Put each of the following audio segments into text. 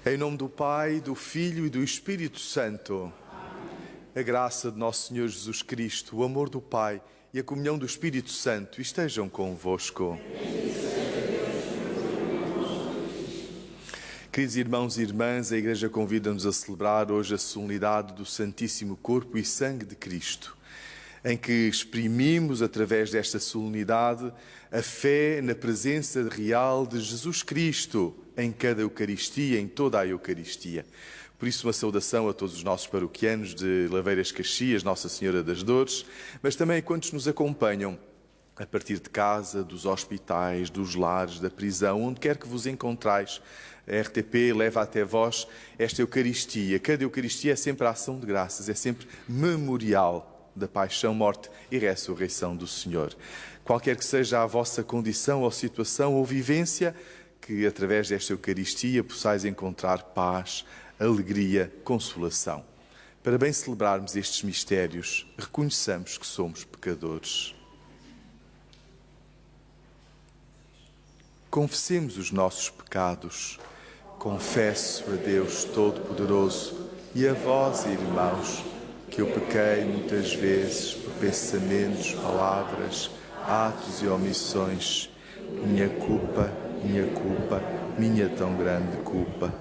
Em nome do Pai, do Filho e do Espírito Santo. A graça de nosso Senhor Jesus Cristo, o amor do Pai e a comunhão do Espírito Santo estejam convosco. Queridos irmãos e irmãs, a Igreja convida-nos a celebrar hoje a solenidade do Santíssimo Corpo e Sangue de Cristo, em que exprimimos, através desta solenidade, a fé na presença real de Jesus Cristo em cada Eucaristia, em toda a Eucaristia. Por isso, uma saudação a todos os nossos paroquianos de Laveiras Caxias, Nossa Senhora das Dores, mas também a quantos nos acompanham a partir de casa, dos hospitais, dos lares, da prisão, onde quer que vos encontrais. A RTP leva até vós esta Eucaristia. Cada Eucaristia é sempre a ação de graças, é sempre memorial da paixão, morte e ressurreição do Senhor. Qualquer que seja a vossa condição ou situação ou vivência, que através desta Eucaristia possais encontrar paz, alegria, consolação. Para bem celebrarmos estes mistérios, reconheçamos que somos pecadores. Confessemos os nossos pecados. Confesso a Deus Todo-Poderoso e a vós, irmãos, que eu pequei muitas vezes por pensamentos, palavras, atos e omissões. Minha culpa, minha tão grande culpa.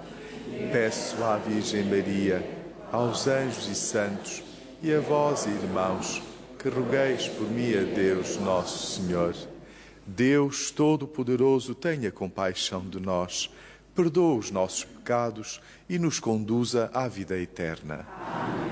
Peço à Virgem Maria, aos anjos e santos e a vós, irmãos, que rogueis por mim a Deus Nosso Senhor. Deus Todo-Poderoso, tenha compaixão de nós, perdoa os nossos pecados e nos conduza à vida eterna. Amém.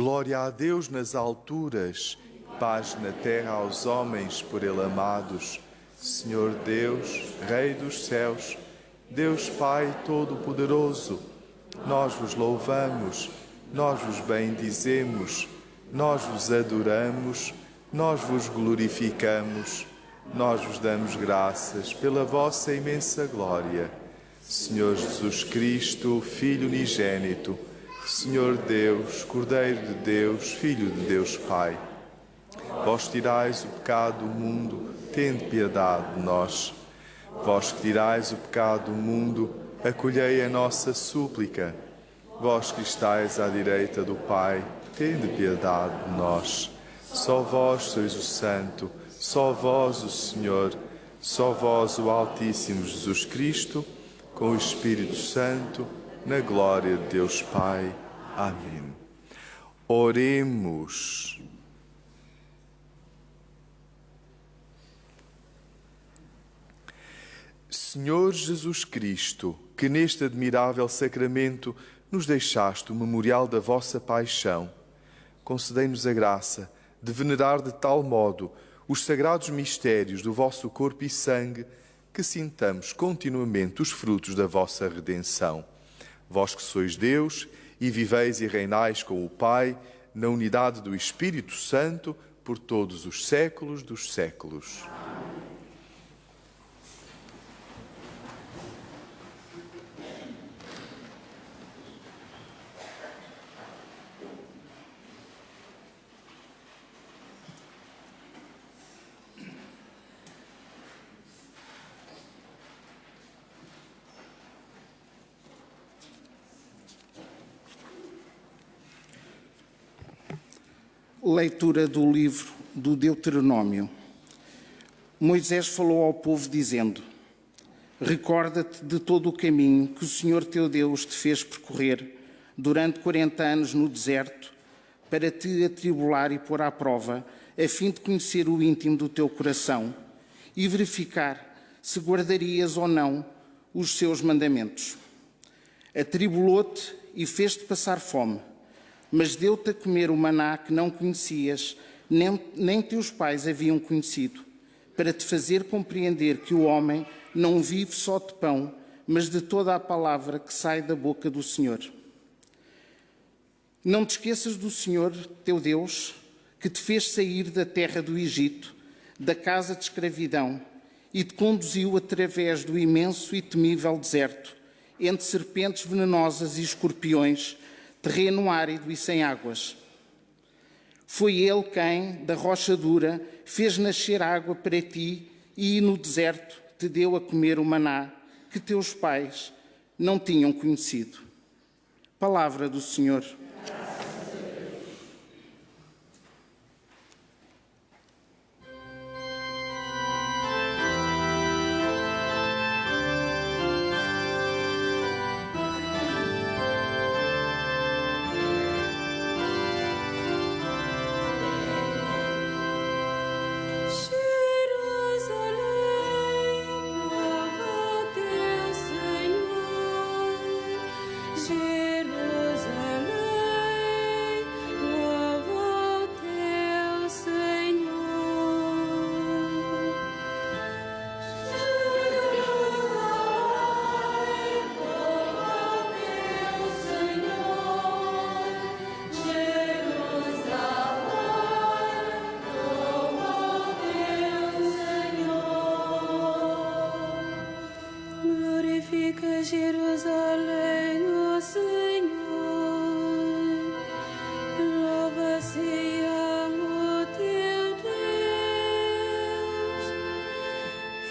Glória a Deus nas alturas, paz na terra aos homens por Ele amados. Senhor Deus, Rei dos céus, Deus Pai Todo-Poderoso, nós vos louvamos, nós vos bendizemos, nós vos adoramos, nós vos glorificamos, nós vos damos graças pela vossa imensa glória. Senhor Jesus Cristo, Filho unigênito, Senhor Deus, Cordeiro de Deus, Filho de Deus Pai, vós tirais o pecado do mundo, tende piedade de nós. Vós que tirais o pecado do mundo, acolhei a nossa súplica. Vós que estáis à direita do Pai, tende piedade de nós. Só vós sois o Santo, só vós o Senhor, só vós o Altíssimo Jesus Cristo, com o Espírito Santo, na glória de Deus Pai. Amém. Oremos. Senhor Jesus Cristo, que neste admirável sacramento nos deixaste o memorial da vossa paixão, concedei-nos a graça de venerar de tal modo os sagrados mistérios do vosso corpo e sangue, que sintamos continuamente os frutos da vossa redenção. Vós que sois Deus e viveis e reinais com o Pai, na unidade do Espírito Santo, por todos os séculos dos séculos. Leitura do livro do Deuteronômio. Moisés falou ao povo dizendo: recorda-te de todo o caminho que o Senhor teu Deus te fez percorrer durante 40 anos no deserto, para te atribular e pôr à prova, a fim de conhecer o íntimo do teu coração e verificar se guardarias ou não os seus mandamentos. Atribulou-te e fez-te passar fome, mas deu-te a comer o maná que não conhecias, nem teus pais haviam conhecido, para te fazer compreender que o homem não vive só de pão, mas de toda a palavra que sai da boca do Senhor. Não te esqueças do Senhor, teu Deus, que te fez sair da terra do Egito, da casa de escravidão, e te conduziu através do imenso e temível deserto, entre serpentes venenosas e escorpiões, terreno árido e sem águas. Foi ele quem, da rocha dura, fez nascer água para ti e no deserto te deu a comer o maná que teus pais não tinham conhecido. Palavra do Senhor. Jerusalém, ó Senhor, louva-se o teu Deus.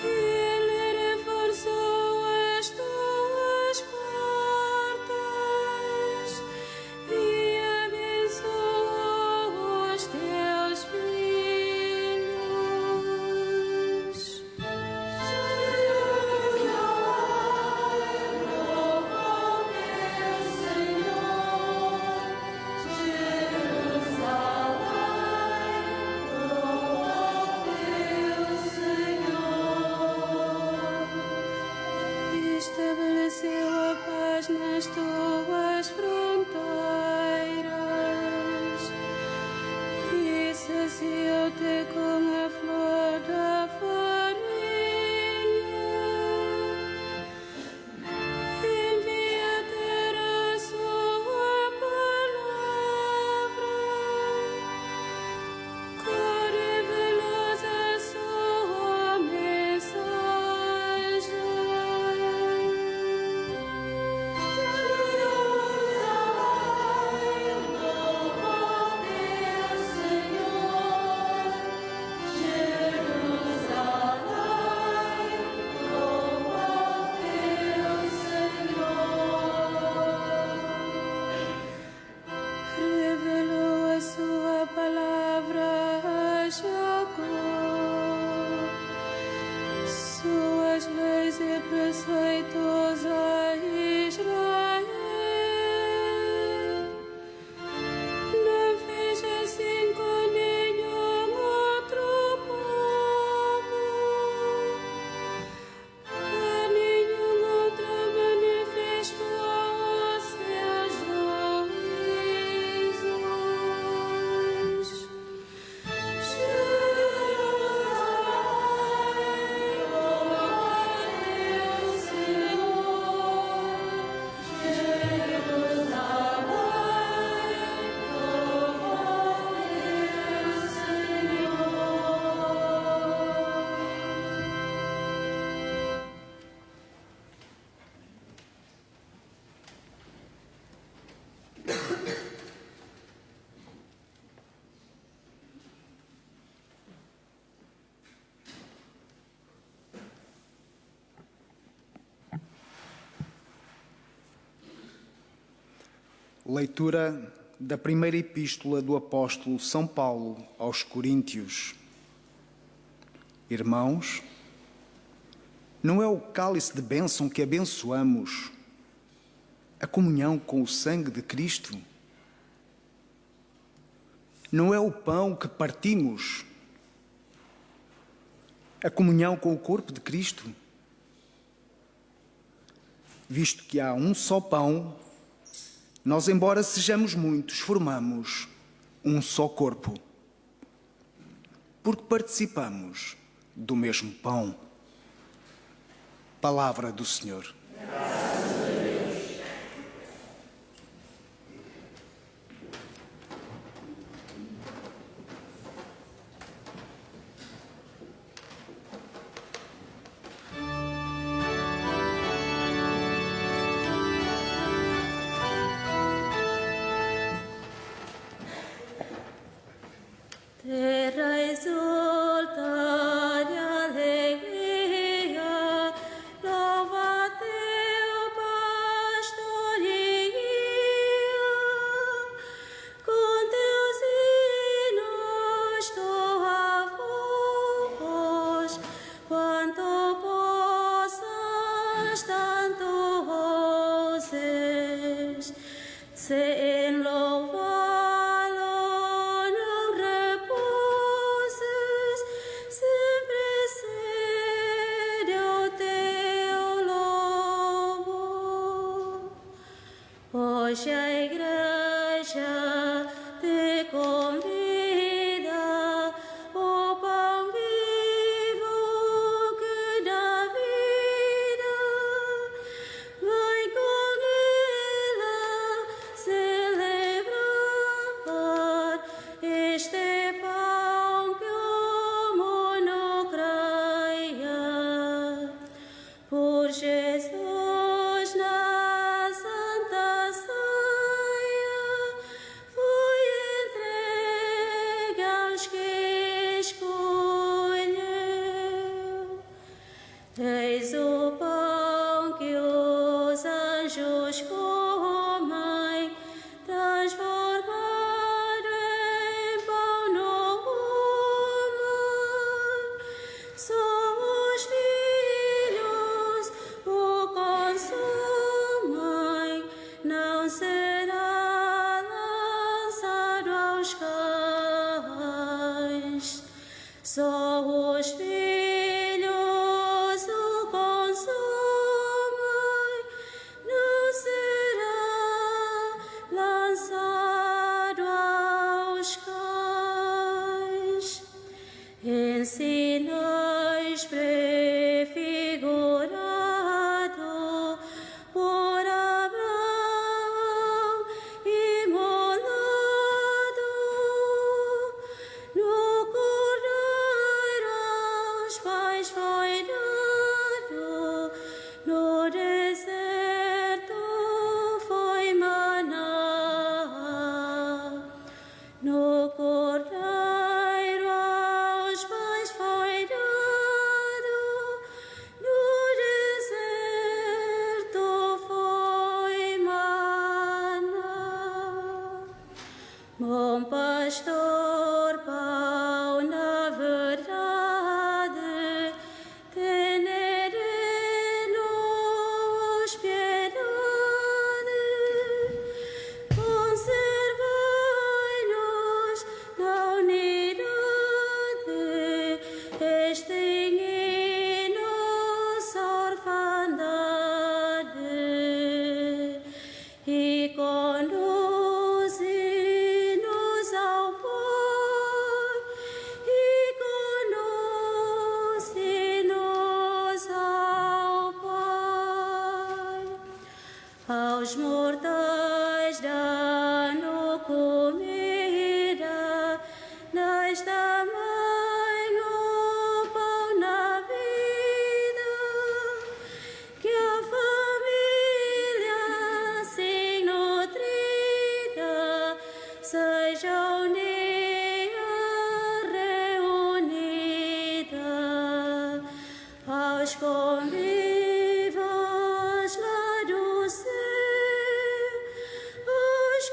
Ele reforçou as tuas portas e abençoou os teus filhos. Leitura da primeira epístola do apóstolo São Paulo aos Coríntios. Irmãos, não é o cálice de bênção que abençoamos, a comunhão com o sangue de Cristo? Não é o pão que partimos, a comunhão com o corpo de Cristo? Visto que há um só pão, nós, embora sejamos muitos, formamos um só corpo, porque participamos do mesmo pão. Palavra do Senhor. Terra exulta de alegria, louva teu pastor e guia. Com teus hinos tu avós, quanto possas, tanto ouses, sem louvar. Hoje a Igreja te convida ao pão vivo que dá vida. Vem com ela celebrar este pão que o mundo creia. Por Jesus na Santa Ceia foi entregue aos que escolheu. Eis o pão que os anjos comem, transformado em pão no homem. São os filhos o consomem, não será lançado aos cães. Só os filhos o consomem, não será lançado aos cães. Ensinas prefigurado por Abraão imolado, no cordeiro aos pais foi dado, no deserto foi maná. No cordeiro aos pais foi dado, no deserto foi maná. Bom pastor, pão na verdade, tenere-nos piedade. Conservai-nos na unidade, extingui-nos a orfandade e conduzi-nos ao Pai, e conduzi-nos ao Pai. Aos mortais dá-no comida, dás também o pão na vida, que a família assim nutrida seja um dia reunida. Aos convivas lá do céu, aos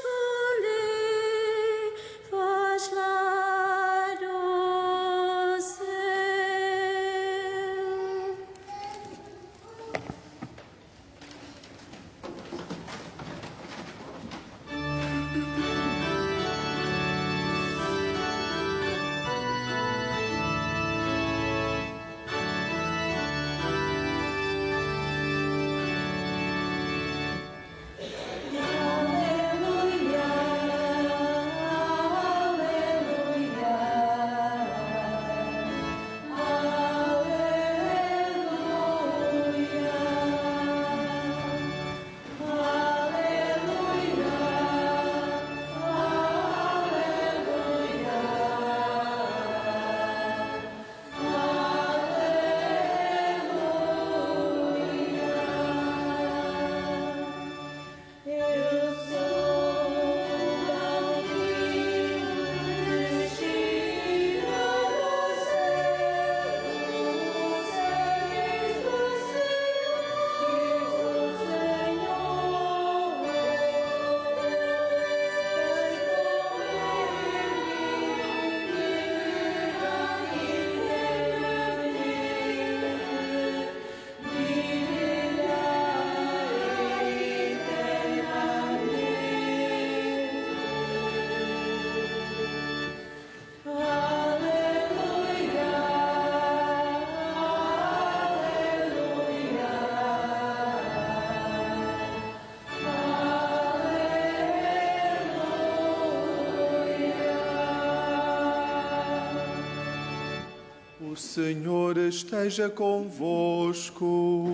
Senhor esteja convosco.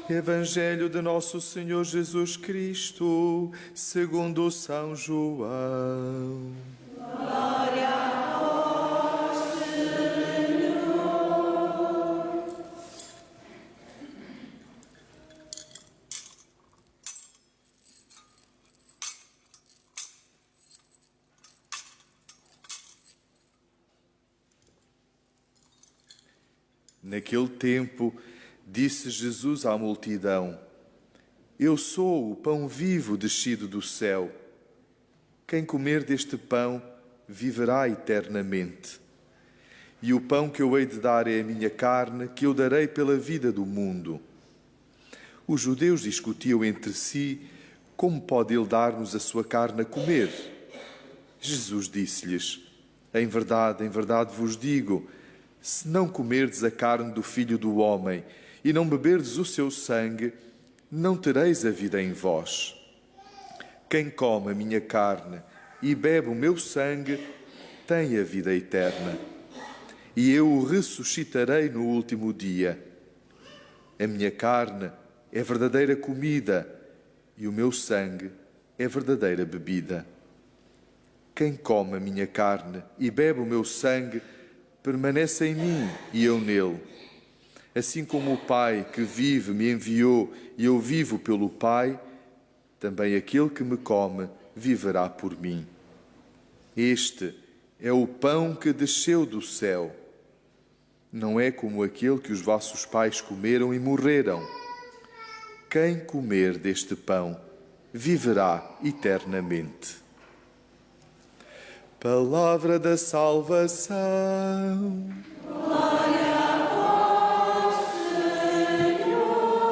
Evangelho de Nosso Senhor Jesus Cristo, segundo São João. Glória a vós, Senhor. Naquele tempo, disse Jesus à multidão: Eu sou o pão vivo descido do céu. Quem comer deste pão viverá eternamente. E o pão que eu hei de dar é a minha carne, que eu darei pela vida do mundo. Os judeus discutiam entre si: Como pode ele dar-nos a sua carne a comer? Jesus disse-lhes: em verdade vos digo, se não comerdes a carne do Filho do Homem e não beberdes o seu sangue, não tereis a vida em vós. Quem come a minha carne e bebe o meu sangue tem a vida eterna, e eu o ressuscitarei no último dia. A minha carne é verdadeira comida e o meu sangue é verdadeira bebida. Quem come a minha carne e bebe o meu sangue permanece em mim e eu nele. Assim como o Pai que vive me enviou e eu vivo pelo Pai, também aquele que me come viverá por mim. Este é o pão que desceu do céu. Não é como aquele que os vossos pais comeram e morreram. Quem comer deste pão viverá eternamente. Palavra da salvação. Glória a vós, Senhor.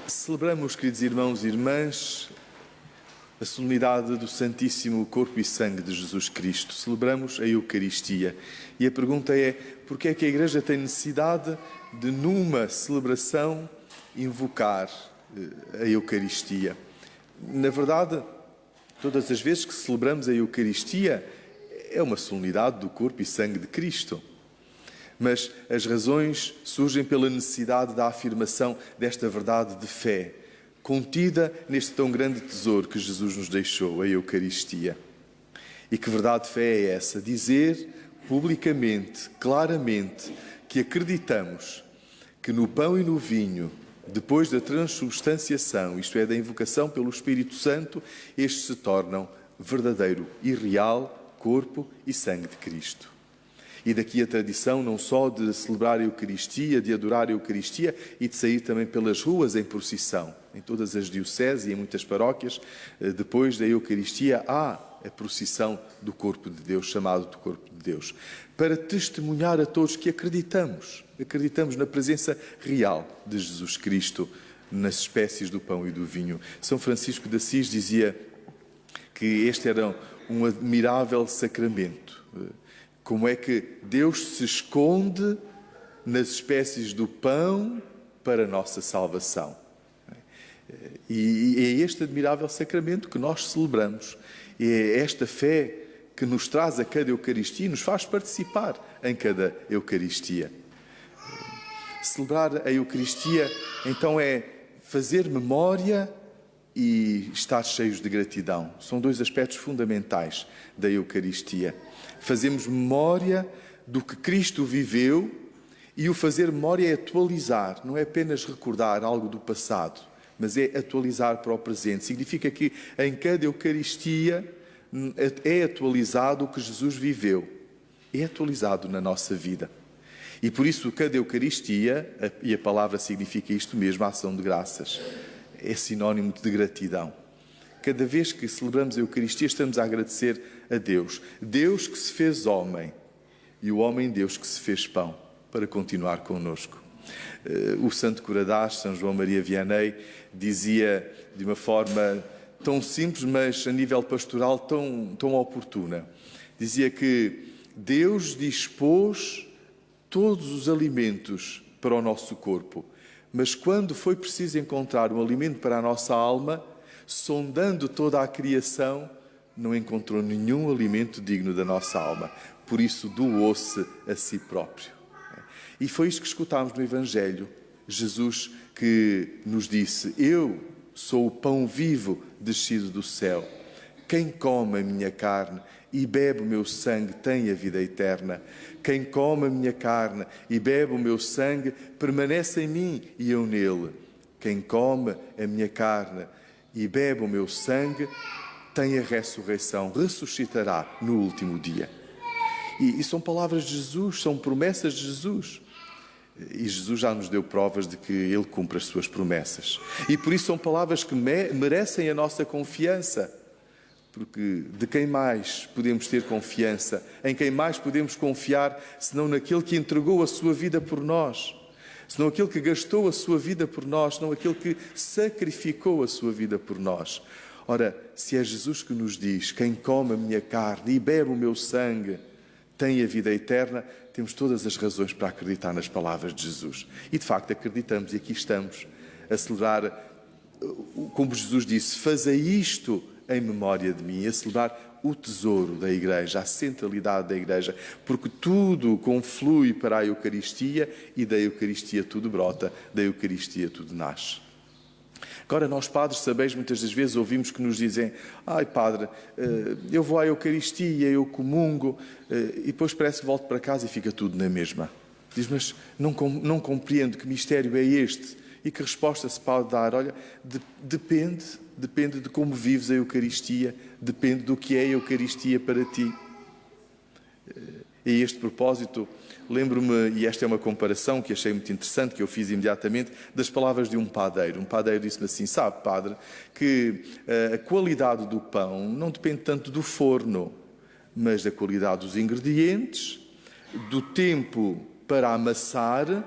Celebramos, queridos irmãos e irmãs, a solenidade do Santíssimo Corpo e Sangue de Jesus Cristo. Celebramos a Eucaristia. E a pergunta é: por que é que a Igreja tem necessidade de, numa celebração, invocar a Eucaristia? Na verdade, todas as vezes que celebramos a Eucaristia, é uma solenidade do Corpo e Sangue de Cristo. Mas as razões surgem pela necessidade da afirmação desta verdade de fé, contida neste tão grande tesouro que Jesus nos deixou, a Eucaristia. E que verdade de fé é essa? Dizer publicamente, claramente, que acreditamos que no pão e no vinho, depois da transubstanciação, isto é, da invocação pelo Espírito Santo, estes se tornam verdadeiro e real corpo e sangue de Cristo. E daqui a tradição não só de celebrar a Eucaristia, de adorar a Eucaristia e de sair também pelas ruas em procissão. Em todas as dioceses e em muitas paróquias, depois da Eucaristia há a procissão do corpo de Deus, chamado do corpo de Deus, para testemunhar a todos que acreditamos na presença real de Jesus Cristo nas espécies do pão e do vinho. São Francisco de Assis dizia que este era um admirável sacramento. Como é que Deus se esconde nas espécies do pão para a nossa salvação. E é este admirável sacramento que nós celebramos. É esta fé que nos traz a cada Eucaristia e nos faz participar em cada Eucaristia. Celebrar a Eucaristia, então, é fazer memória e estar cheios de gratidão. São dois aspectos fundamentais da Eucaristia. Fazemos memória do que Cristo viveu e o fazer memória é atualizar, não é apenas recordar algo do passado, mas é atualizar para o presente. Significa que em cada Eucaristia é atualizado o que Jesus viveu, é atualizado na nossa vida. E por isso cada Eucaristia, e a palavra significa isto mesmo, a ação de graças, é sinónimo de gratidão. Cada vez que celebramos a Eucaristia estamos a agradecer a Deus. Deus que se fez homem e o homem Deus que se fez pão para continuar connosco. O Santo Curadás, São João Maria Vianney, dizia de uma forma tão simples, mas a nível pastoral tão oportuna. Dizia que Deus dispôs todos os alimentos para o nosso corpo. Mas quando foi preciso encontrar um alimento para a nossa alma, sondando toda a criação, não encontrou nenhum alimento digno da nossa alma. Por isso doou-se a si próprio. E foi isto que escutámos no Evangelho. Jesus que nos disse: eu sou o pão vivo descido do céu. Quem come a minha carne e bebe o meu sangue tem a vida eterna. Quem come a minha carne e bebe o meu sangue permanece em mim e eu nele. Quem come a minha carne e bebe o meu sangue tem a ressurreição, ressuscitará no último dia. E são palavras de Jesus, são promessas de Jesus. E Jesus já nos deu provas de que Ele cumpre as suas promessas. E por isso são palavras que merecem a nossa confiança. Porque de quem mais podemos ter confiança? Em quem mais podemos confiar, senão naquele que entregou a sua vida por nós? Senão aquele que gastou a sua vida por nós? Senão aquele que sacrificou a sua vida por nós? Ora, se é Jesus que nos diz: quem come a minha carne e bebe o meu sangue tem a vida eterna, temos todas as razões para acreditar nas palavras de Jesus. E de facto acreditamos, e aqui estamos a celebrar, como Jesus disse: fazei isto em memória de mim, a celebrar o tesouro da Igreja, a centralidade da Igreja, porque tudo conflui para a Eucaristia e da Eucaristia tudo brota, da Eucaristia tudo nasce. Agora, nós padres, sabeis, muitas das vezes ouvimos que nos dizem: ai padre, eu vou à Eucaristia, eu comungo, e depois parece que volto para casa e fica tudo na mesma. Diz: mas não compreendo que mistério é este. E que resposta se pode dar? Olha, depende de como vives a Eucaristia, depende do que é a Eucaristia para ti. E a este propósito, lembro-me, e esta é uma comparação que achei muito interessante, que eu fiz imediatamente, das palavras de um padeiro. Um padeiro disse-me assim: sabe, padre, que a qualidade do pão não depende tanto do forno, mas da qualidade dos ingredientes, do tempo para amassar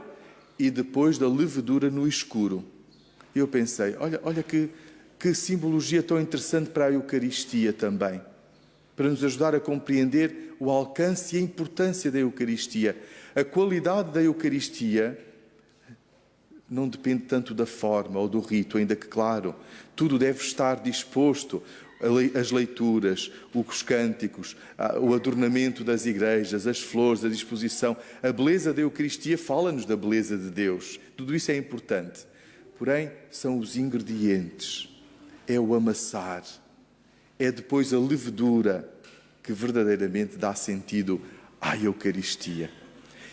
e depois da levedura no escuro. E eu pensei: olha que simbologia tão interessante para a Eucaristia também, para nos ajudar a compreender o alcance e a importância da Eucaristia. A qualidade da Eucaristia não depende tanto da forma ou do rito, ainda que, claro, tudo deve estar disposto, as leituras, os cânticos, o adornamento das igrejas, as flores, a disposição. A beleza da Eucaristia fala-nos da beleza de Deus. Tudo isso é importante. Porém, são os ingredientes, é o amassar, é depois a levedura que verdadeiramente dá sentido à Eucaristia.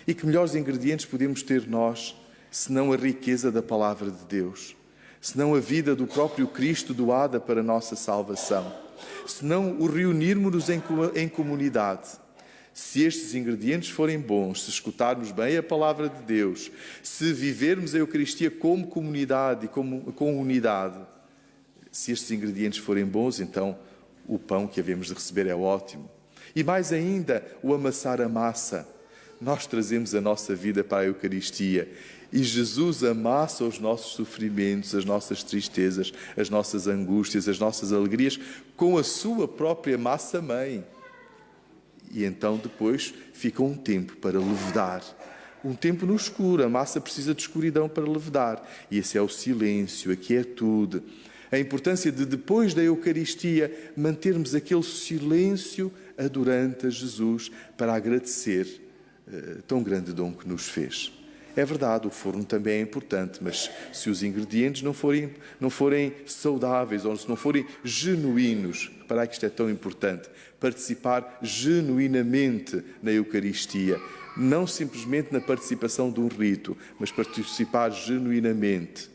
E que melhores ingredientes podemos ter nós, senão a riqueza da palavra de Deus, senão a vida do próprio Cristo doada para a nossa salvação, senão o reunirmos-nos em comunidade. Se estes ingredientes forem bons, se escutarmos bem a palavra de Deus, se vivermos a Eucaristia como comunidade e com unidade, se estes ingredientes forem bons, então o pão que havemos de receber é ótimo. E mais ainda, o amassar a massa. Nós trazemos a nossa vida para a Eucaristia e Jesus amassa os nossos sofrimentos, as nossas tristezas, as nossas angústias, as nossas alegrias com a sua própria massa-mãe. E então depois fica um tempo para levedar. Um tempo no escuro. A massa precisa de escuridão para levedar. E esse é o silêncio, a quietude. A importância de, depois da Eucaristia, mantermos aquele silêncio adorante a Jesus para agradecer tão grande dom que nos fez. É verdade, o forno também é importante, mas se os ingredientes não forem saudáveis ou se não forem genuínos, para que isto é tão importante, participar genuinamente na Eucaristia, não simplesmente na participação de um rito, mas participar genuinamente.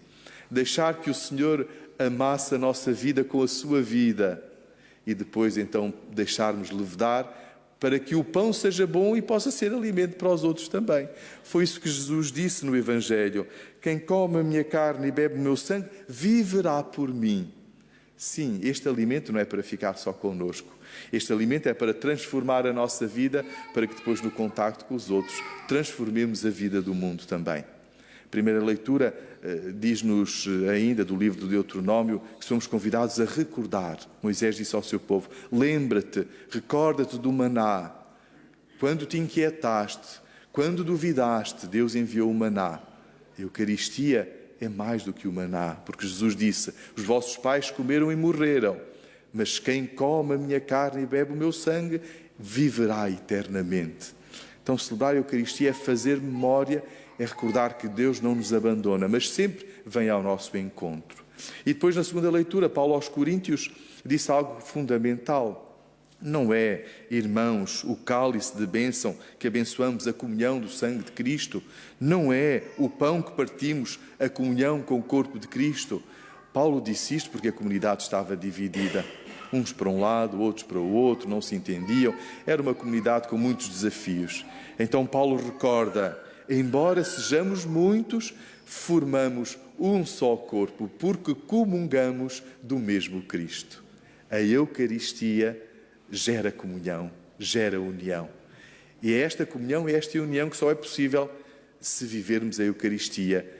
Deixar que o Senhor amasse a nossa vida com a sua vida e depois então deixarmos levedar para que o pão seja bom e possa ser alimento para os outros também. Foi isso que Jesus disse no Evangelho: quem come a minha carne e bebe o meu sangue viverá por mim. Sim, este alimento não é para ficar só connosco. Este alimento é para transformar a nossa vida, para que depois no contacto com os outros transformemos a vida do mundo também. A primeira leitura diz-nos ainda do livro do Deuteronômio que somos convidados a recordar. Moisés disse ao seu povo: lembra-te, recorda-te do maná, quando te inquietaste, Quando duvidaste, Deus enviou o maná. A Eucaristia é mais do que o maná, porque Jesus disse: os vossos pais comeram e morreram, mas quem come a minha carne e bebe o meu sangue viverá eternamente. Então, celebrar a Eucaristia é fazer memória, é recordar que Deus não nos abandona, mas sempre vem ao nosso encontro. E depois, na segunda leitura, Paulo aos Coríntios disse algo fundamental. Não é, irmãos, o cálice de bênção que abençoamos, a comunhão do sangue de Cristo. Não é o pão que partimos, a comunhão com o corpo de Cristo. Paulo disse isto porque a comunidade estava dividida. Uns para um lado, outros para o outro, não se entendiam. Era uma comunidade com muitos desafios. Então Paulo recorda: embora sejamos muitos, formamos um só corpo, porque comungamos do mesmo Cristo. A Eucaristia gera comunhão, gera união. E é esta comunhão, é esta união que só é possível se vivermos a Eucaristia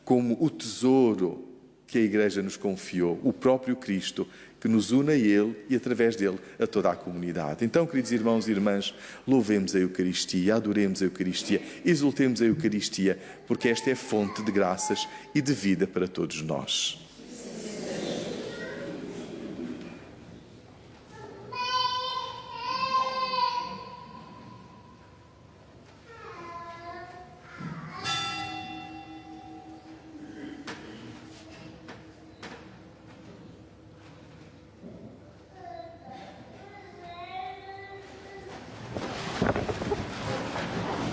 como o tesouro que a Igreja nos confiou, o próprio Cristo, que nos une a Ele e, através dele, a toda a comunidade. Então, queridos irmãos e irmãs, louvemos a Eucaristia, adoremos a Eucaristia, exultemos a Eucaristia, porque esta é fonte de graças e de vida para todos nós.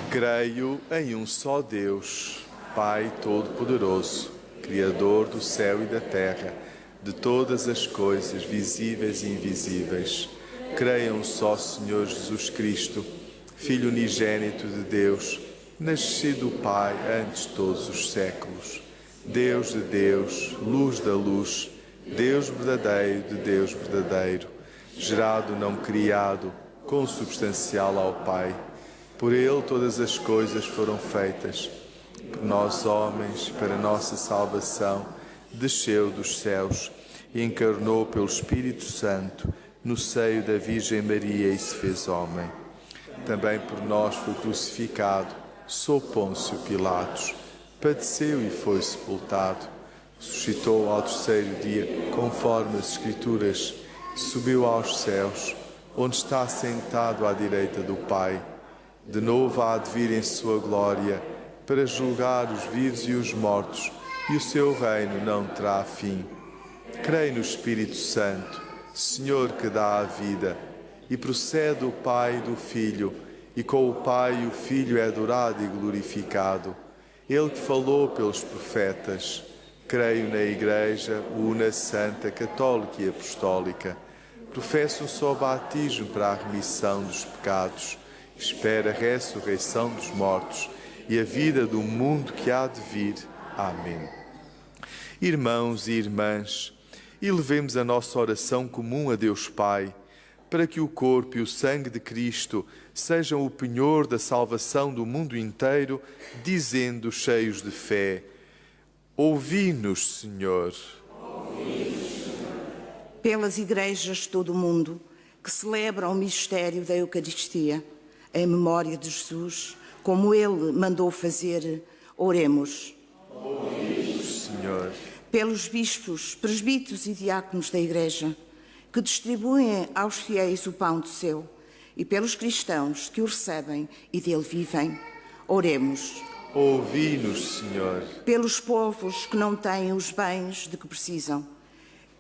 Creio em um só Deus, Pai Todo-Poderoso, Criador do céu e da terra, de todas as coisas visíveis e invisíveis. Creio em um só Senhor Jesus Cristo, Filho unigênito de Deus, nascido do Pai antes de todos os séculos. Deus de Deus, luz da luz, Deus verdadeiro de Deus verdadeiro, gerado não criado, consubstancial ao Pai. Por Ele todas as coisas foram feitas. Por nós, homens, para nossa salvação, desceu dos céus e encarnou pelo Espírito Santo no seio da Virgem Maria e se fez homem. Também por nós foi crucificado, sob Pôncio Pilatos, padeceu e foi sepultado. Ressuscitou ao terceiro dia, conforme as Escrituras, subiu aos céus, onde está sentado à direita do Pai. De novo há de vir em sua glória, para julgar os vivos e os mortos, e o seu reino não terá fim. Creio no Espírito Santo, Senhor que dá a vida, e procede do Pai e do Filho, e com o Pai e o Filho é adorado e glorificado. Ele que falou pelos profetas. Creio na Igreja, una, santa, católica e apostólica. Professo um só batismo para a remissão dos pecados. Espera a ressurreição dos mortos e a vida do mundo que há de vir. Amém. Irmãos e irmãs, elevemos a nossa oração comum a Deus Pai, para que o corpo e o sangue de Cristo sejam o penhor da salvação do mundo inteiro, dizendo, cheios de fé: ouvi-nos, Senhor. Pelas igrejas de todo o mundo que celebram o mistério da Eucaristia, em memória de Jesus, como Ele mandou fazer, oremos. Ouvi-nos, Senhor. Pelos bispos, presbíteros e diáconos da Igreja, que distribuem aos fiéis o pão do céu, e pelos cristãos que o recebem e dele vivem, oremos. Ouvi-nos, Senhor. Pelos povos que não têm os bens de que precisam,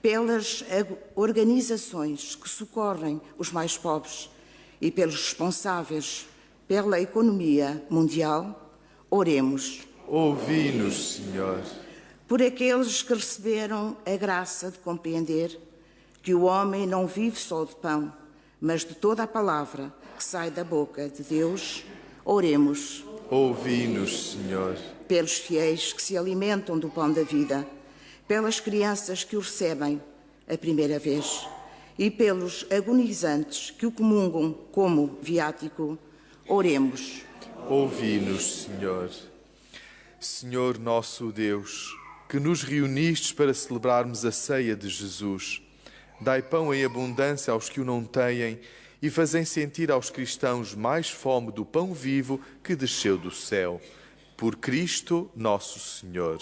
pelas organizações que socorrem os mais pobres e pelos responsáveis pela economia mundial, oremos. Ouvi-nos, Senhor. Por aqueles que receberam a graça de compreender que o homem não vive só de pão, mas de toda a palavra que sai da boca de Deus, oremos. Ouvi-nos, Senhor. Pelos fiéis que se alimentam do pão da vida, pelas crianças que o recebem a primeira vez e pelos agonizantes que o comungam como viático, oremos. Ouvi-nos, Senhor. Senhor nosso Deus, que nos reunistes para celebrarmos a ceia de Jesus, dai pão em abundância aos que o não têm e fazem sentir aos cristãos mais fome do pão vivo que desceu do céu. Por Cristo nosso Senhor.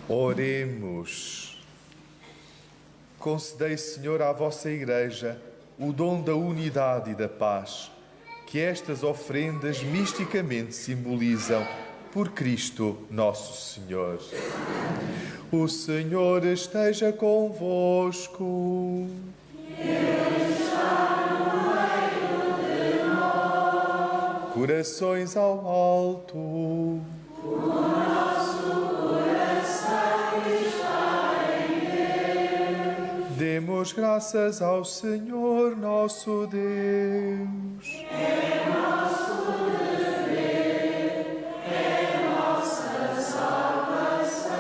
Oremos. Concedei, Senhor, à vossa Igreja o dom da unidade e da paz, que estas ofrendas misticamente simbolizam, por Cristo nosso Senhor. O Senhor esteja convosco. Ele está no meio de nós. Corações ao alto. O nosso coração está em Deus. Demos graças ao Senhor nosso Deus. É nosso dever, é nossa salvação.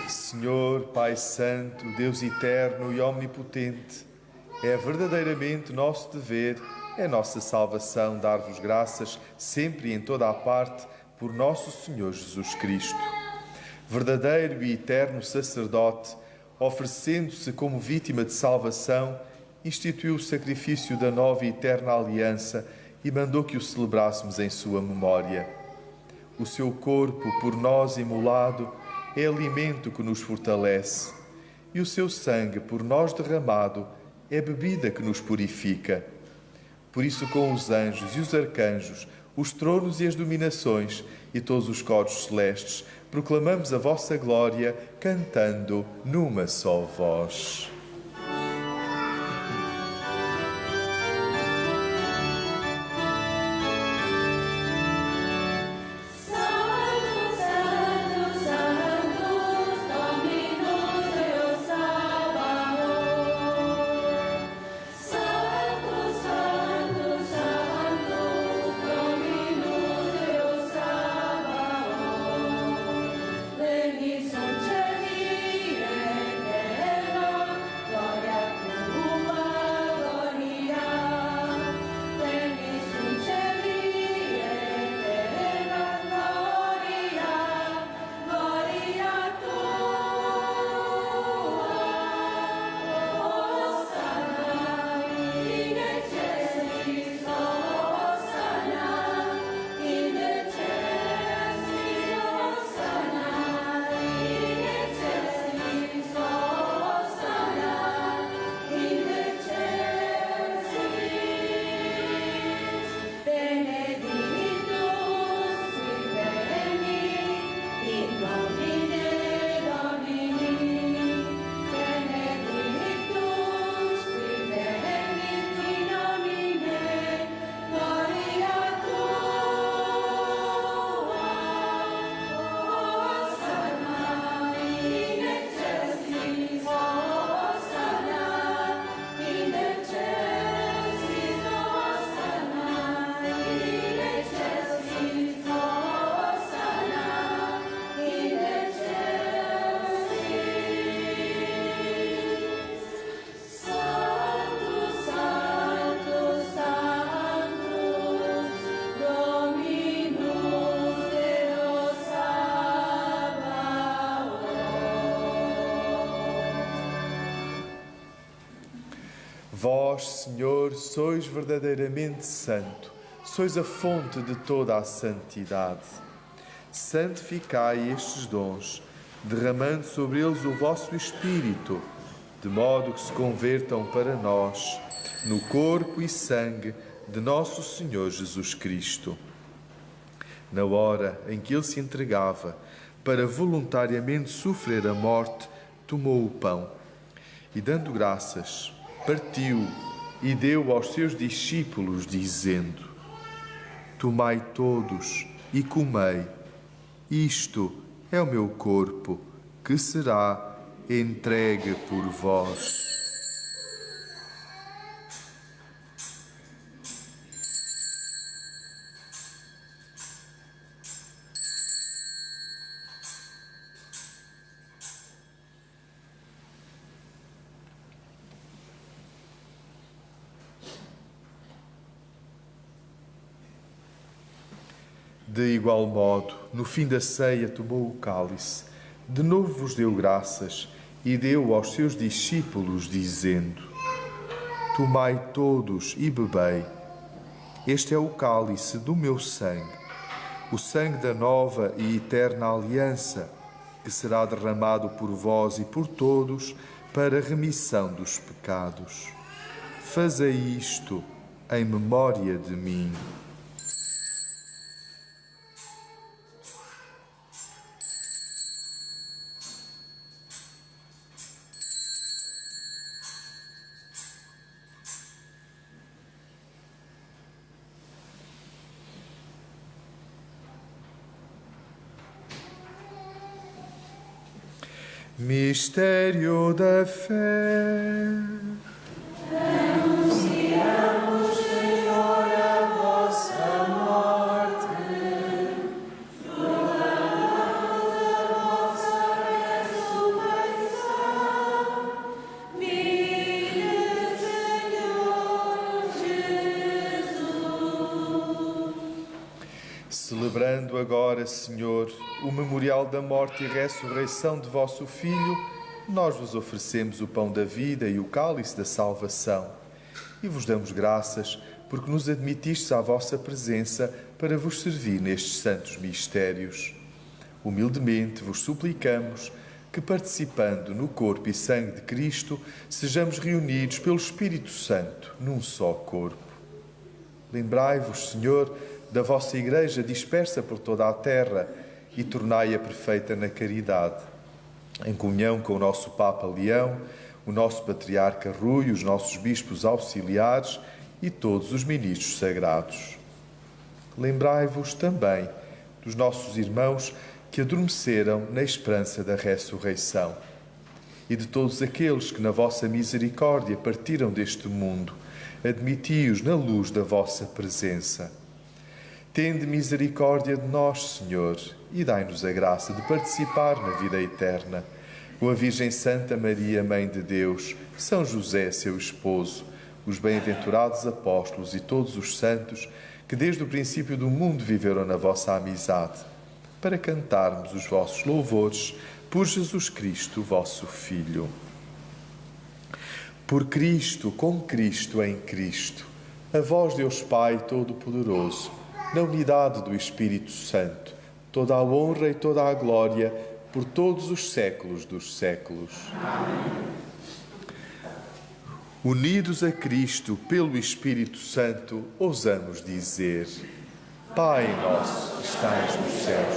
Senhor, Pai Santo, Deus eterno e omnipotente, é verdadeiramente nosso dever, é nossa salvação dar-vos graças, sempre e em toda a parte, por nosso Senhor Jesus Cristo. Verdadeiro e eterno sacerdote, oferecendo-se como vítima de salvação, instituiu o sacrifício da nova e eterna aliança e mandou que o celebrássemos em sua memória. O seu corpo, por nós imolado, é alimento que nos fortalece, e o seu sangue, por nós derramado, é bebida que nos purifica. Por isso, com os anjos e os arcanjos, os tronos e as dominações e todos os coros celestes, proclamamos a vossa glória, cantando numa só voz. Vós, Senhor, sois verdadeiramente santo, sois a fonte de toda a santidade. Santificai estes dons, derramando sobre eles o vosso Espírito, de modo que se convertam para nós no corpo e sangue de nosso Senhor Jesus Cristo. Na hora em que ele se entregava para voluntariamente sofrer a morte, tomou o pão e, dando graças, partiu e deu aos seus discípulos, dizendo: Tomai todos e comei, isto é o meu corpo, que será entregue por vós. De igual modo, no fim da ceia, tomou o cálice, de novo vos deu graças e deu aos seus discípulos, dizendo: Tomai todos e bebei. Este é o cálice do meu sangue, o sangue da nova e eterna aliança, que será derramado por vós e por todos para a remissão dos pecados. Fazei isto em memória de mim. Mistério da fé. Anunciamos, Senhor, a vossa morte. Proclamamos a vossa ressurreição. Vinde, Senhor Jesus. Celebrando agora, Senhor, o memorial da morte e ressurreição de vosso Filho, nós vos oferecemos o pão da vida e o cálice da salvação. E vos damos graças porque nos admitistes à vossa presença para vos servir nestes santos mistérios. Humildemente vos suplicamos que, participando no corpo e sangue de Cristo, sejamos reunidos pelo Espírito Santo num só corpo. Lembrai-vos, Senhor, da vossa Igreja dispersa por toda a terra e tornai-a perfeita na caridade. Em comunhão com o nosso Papa Leão, o nosso Patriarca Rui, os nossos bispos auxiliares e todos os ministros sagrados. Lembrai-vos também dos nossos irmãos que adormeceram na esperança da ressurreição e de todos aqueles que na vossa misericórdia partiram deste mundo. Admiti-os na luz da vossa presença. Tende misericórdia de nós, Senhor, e dai-nos a graça de participar na vida eterna. Com a Virgem Santa Maria, Mãe de Deus, São José, seu esposo, os bem-aventurados apóstolos e todos os santos que desde o princípio do mundo viveram na vossa amizade, para cantarmos os vossos louvores por Jesus Cristo, vosso Filho. Por Cristo, com Cristo, em Cristo, a vós, Deus Pai Todo-Poderoso, na unidade do Espírito Santo, toda a honra e toda a glória por todos os séculos dos séculos. Amém. Unidos a Cristo pelo Espírito Santo, ousamos dizer: Pai nosso que estais nos céus,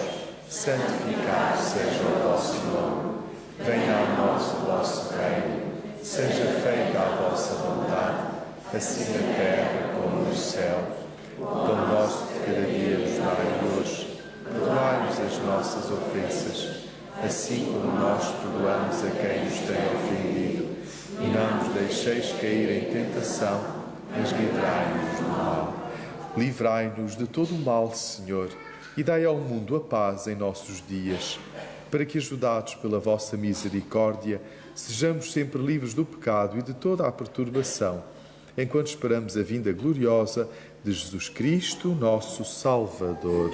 santificado seja o vosso nome. Venha a nós o vosso reino. Seja feita a vossa vontade, assim na terra como no céu. O pão nosso de cada dia nos dai hoje. Perdoai-nos as nossas ofensas, assim como nós perdoamos a quem nos tem ofendido. E não nos deixeis cair em tentação, mas livrai-nos do mal. Livrai-nos de todo o mal, Senhor, e dai ao mundo a paz em nossos dias, para que, ajudados pela vossa misericórdia, sejamos sempre livres do pecado e de toda a perturbação, enquanto esperamos a vinda gloriosa de Jesus Cristo, nosso Salvador.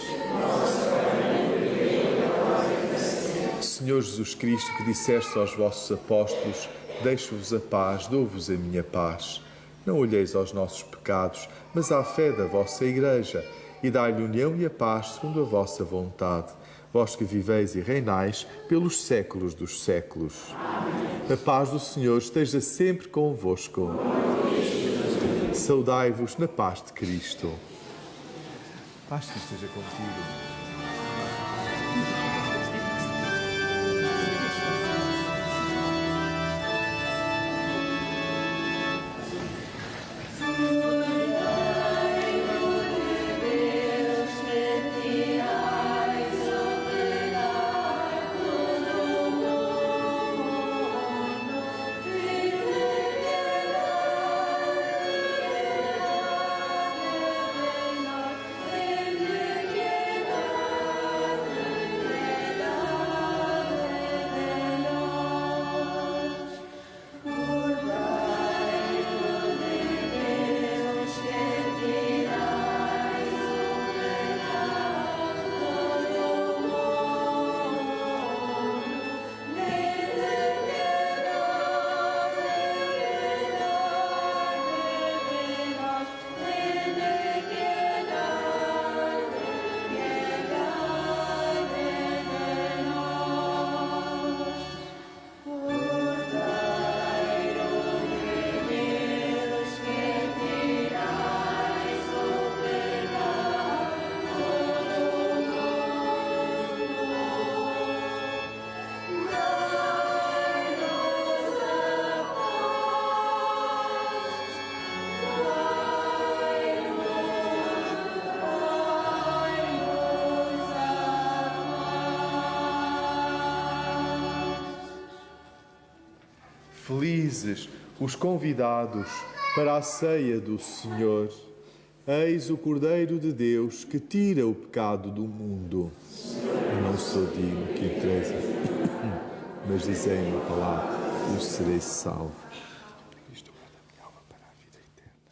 Senhor Jesus Cristo, que disseste aos vossos apóstolos: deixo-vos a paz, dou-vos a minha paz. Não olheis aos nossos pecados, mas à fé da vossa Igreja, e dai-lhe união e a paz segundo a vossa vontade. Vós que viveis e reinais pelos séculos dos séculos. Amém. A paz do Senhor esteja sempre convosco. Saudai-vos na paz de Cristo. Paz que esteja contigo. Felizes os convidados para a ceia do Senhor. Eis o Cordeiro de Deus que tira o pecado do mundo. Eu não sou digno que entreis, mas dizei-me a palavra, eu serei salvo. Cristo guarda a minha alma para a vida eterna.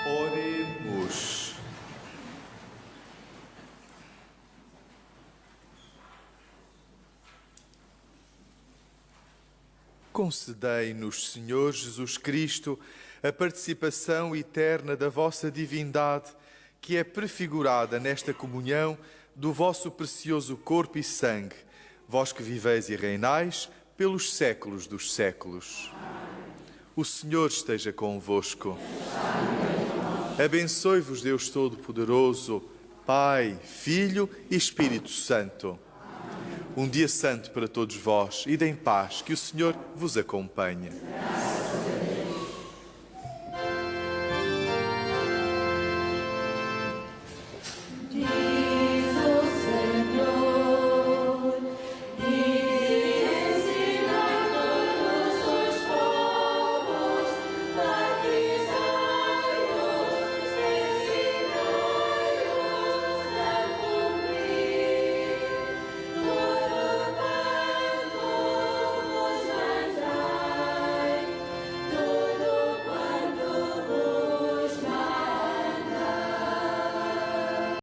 Oremos. Concedei-nos, Senhor Jesus Cristo, a participação eterna da vossa divindade, que é prefigurada nesta comunhão do vosso precioso corpo e sangue, vós que viveis e reinais pelos séculos dos séculos. O Senhor esteja convosco. Abençoe-vos Deus Todo-Poderoso, Pai, Filho e Espírito Santo. Um dia santo para todos vós, e em paz, que o Senhor vos acompanhe.